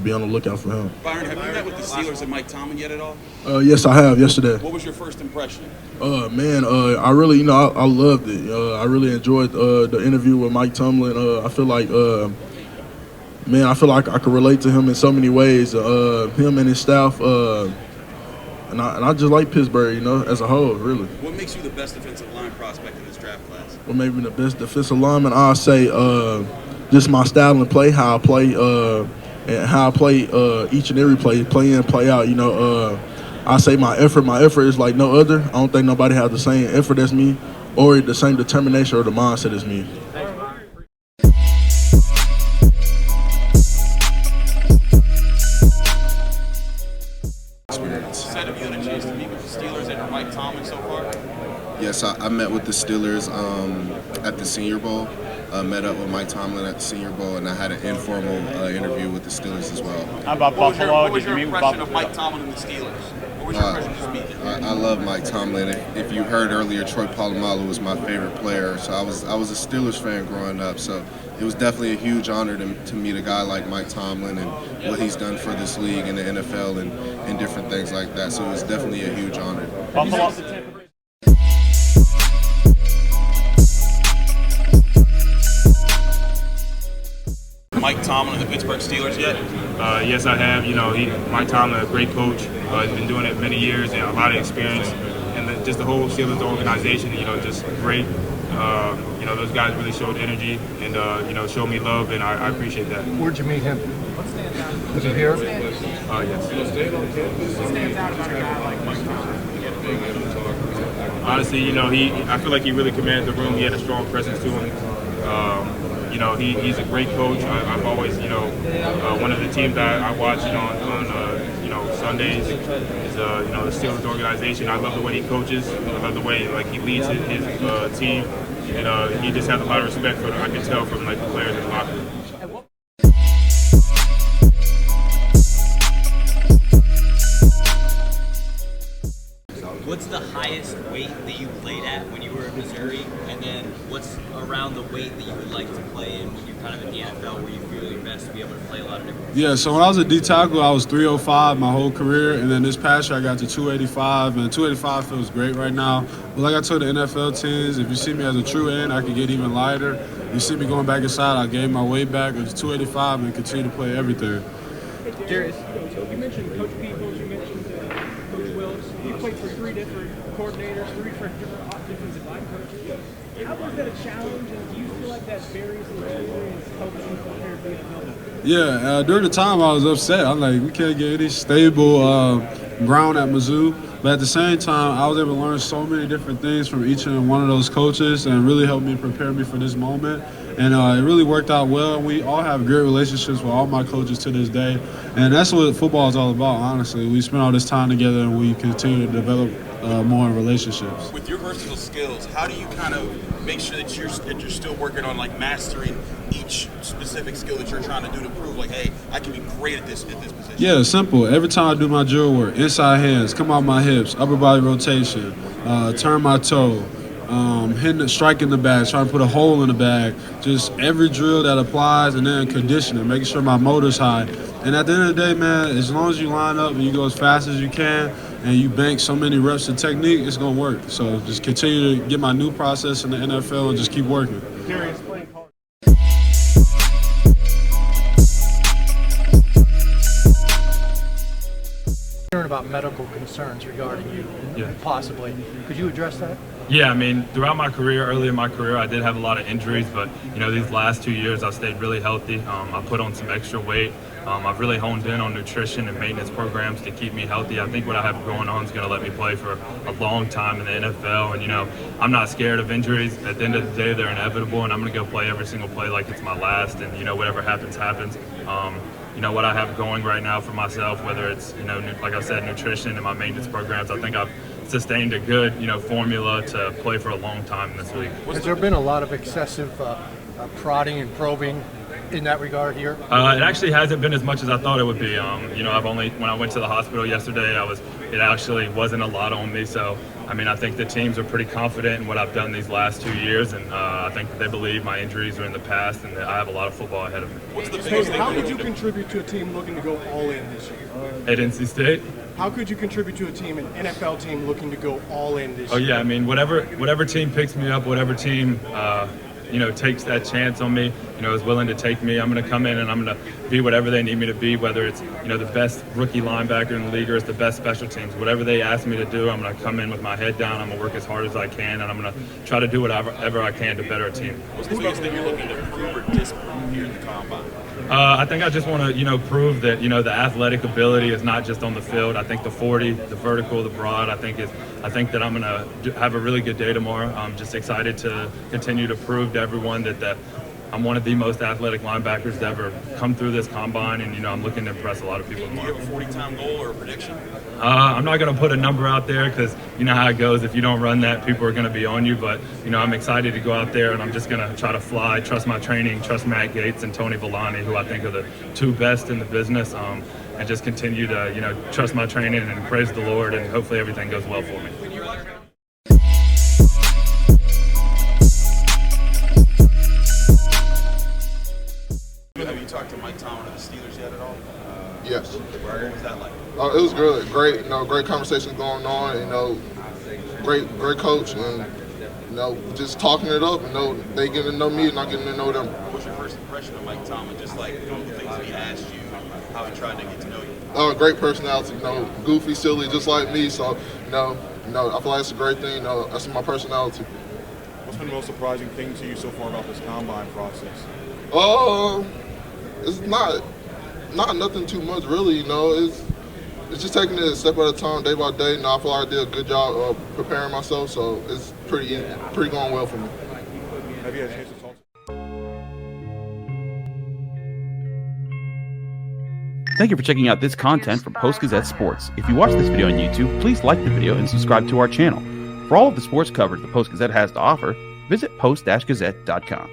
be on the lookout for him. Byron, have you met with the Steelers and Mike Tomlin yet at all? Yes, I have yesterday. What was your first impression? I really, I loved it. I really enjoyed the interview with Mike Tomlin. I feel like, I could relate to him in so many ways. Him and his staff, and I just like Pittsburgh, as a whole, really. What makes you the best defensive line prospect in this draft class? What made me the best defensive lineman? I'll say just my style and play, how I play, and how I play each and every play in, play out. I say my effort is like no other. I don't think nobody has the same effort as me or the same determination or the mindset as me. Have you had a chance to meet with the Steelers and Mike Tomlin so far? Yes, I met with the Steelers at the Senior Bowl. Met up with Mike Tomlin at the Senior Bowl, and I had an informal interview with the Steelers as well. How about Buffalo? What was your impression of Mike Tomlin and the Steelers? What was your impression just meeting him? I love Mike Tomlin. If you heard earlier, Troy Polamalu was my favorite player, so I was a Steelers fan growing up. So it was definitely a huge honor to meet a guy like Mike Tomlin and what he's done for this league and the NFL and different things like that. So it was definitely a huge honor. Buffalo. Mike Tomlin and the Pittsburgh Steelers yet? Yes, I have. Mike Tomlin, a great coach. He's been doing it many years and a lot of experience. And just the whole Steelers organization, just great. Those guys really showed energy and, showed me love, and I appreciate that. Where'd you meet him? Was it here? Yes. What stands out about a guy like Mike Tomlin? Honestly, I feel like he really commanded the room. He had a strong presence to him. He's a great coach. I've always, one of the teams that I watch, on Sundays is, the Steelers organization. I love the way he coaches. I love the way, he leads his team. And he just has a lot of respect for them. I can tell from, the players in the locker room. What's the highest weight that you played at when you were in Missouri, and then what's around the weight that you would like to play in when you're kind of in the NFL where you feel your best to be able to play a lot of different Yeah, so when I was a D tackle, I was 305 my whole career, and then this past year I got to 285, and 285 feels great right now. But like I told the NFL teams, if you see me as a true end, I can get even lighter. You see me going back inside, I gain my weight back. It's 285 and continue to play everything. Hey, Darius, you mentioned Coach Peoples, you mentioned Coach Wills. You played for 3 different coordinators, 3 different offensive line coaches. How was that a challenge, and do you feel like that varies in experience helps you prepare for the NFL? Yeah, during the time I was upset. I'm like, we can't get any stable ground at Mizzou. But at the same time, I was able to learn so many different things from each and one of those coaches and really helped me prepare me for this moment. And it really worked out well. We all have great relationships with all my coaches to this day. And that's what football is all about, honestly. We spend all this time together and we continue to develop more relationships. With your versatile skills, how do you kind of make sure that you're still working on mastering each specific skill that you're trying to do to prove hey, I can be great at this position? Yeah, simple. Every time I do my drill work, inside hands, come out my hips, upper body rotation, turn my toe, striking the bag, trying to put a hole in the bag, just every drill that applies, and then conditioning, making sure my motor's high. And at the end of the day, man, as long as you line up and you go as fast as you can and you bank so many reps of technique, it's going to work. So just continue to get my new process in the NFL and just keep working. Darius, playing college. Hearing about medical concerns regarding you, possibly. Could you address that? Yeah, throughout my career, early in my career, I did have a lot of injuries, but, these last 2 years I stayed really healthy. I put on some extra weight. I've really honed in on nutrition and maintenance programs to keep me healthy. I think what I have going on is going to let me play for a long time in the NFL. And, I'm not scared of injuries. At the end of the day, they're inevitable, and I'm going to go play every single play like it's my last. And, whatever happens, happens. What I have going right now for myself, whether it's, like I said, nutrition and my maintenance programs, I think I've sustained a good, formula to play for a long time in this league. Has there been a lot of excessive prodding and probing in that regard here? It actually hasn't been as much as I thought it would be. When I went to the hospital yesterday, it actually wasn't a lot on me. So, I think the teams are pretty confident in what I've done these last 2 years, and I think they believe my injuries are in the past and that I have a lot of football ahead of me. What's the biggest thing? How could you contribute to a team looking to go all in this year? At NC State? How could you contribute to a team, an NFL team, looking to go all in this year? Oh yeah, whatever team picks me up, whatever team takes that chance on me, is willing to take me, I'm going to come in and I'm going to be whatever they need me to be, whether it's the best rookie linebacker in the league or it's the best special teams. Whatever they ask me to do, I'm going to come in with my head down. I'm going to work as hard as I can, and I'm going to try to do whatever I can to better a team. What's the biggest thing you're looking to improve or disprove here in the combine? I think I just want to, prove that, the athletic ability is not just on the field. I think the 40, the vertical, the broad, I think that I'm going to have a really good day tomorrow. I'm just excited to continue to prove to everyone that I'm one of the most athletic linebackers to ever come through this combine, and, I'm looking to impress a lot of people tomorrow. Do you have a 40-time goal or a prediction? I'm not going to put a number out there because you know how it goes. If you don't run that, people are going to be on you. But, I'm excited to go out there, and I'm just going to try to fly, trust my training, trust Matt Gates and Tony Villani, who I think are the two best in the business, and just continue to, trust my training and praise the Lord, and hopefully everything goes well for me. Have you talked to Mike Tomlin of the Steelers yet at all? Yes. What was that like? It was good. Great, great conversation going on. Great coach, and just talking it up. They getting to know me, and I'm getting to know them. What's your first impression of Mike Tomlin? Just like the things that he asked you, how he tried to get to know you. Great personality. Goofy, silly, just like me. So, I feel like it's a great thing. That's my personality. What's been the most surprising thing to you so far about this combine process? It's not nothing too much, really. It's just taking it a step at a time, day by day. I feel like I did a good job of preparing myself, so it's pretty going well for me. Have you had a chance to talk? Thank you for checking out this content from Post-Gazette Sports. If you watch this video on YouTube, please like the video and subscribe to our channel. For all of the sports coverage the Post-Gazette has to offer, visit post-gazette.com.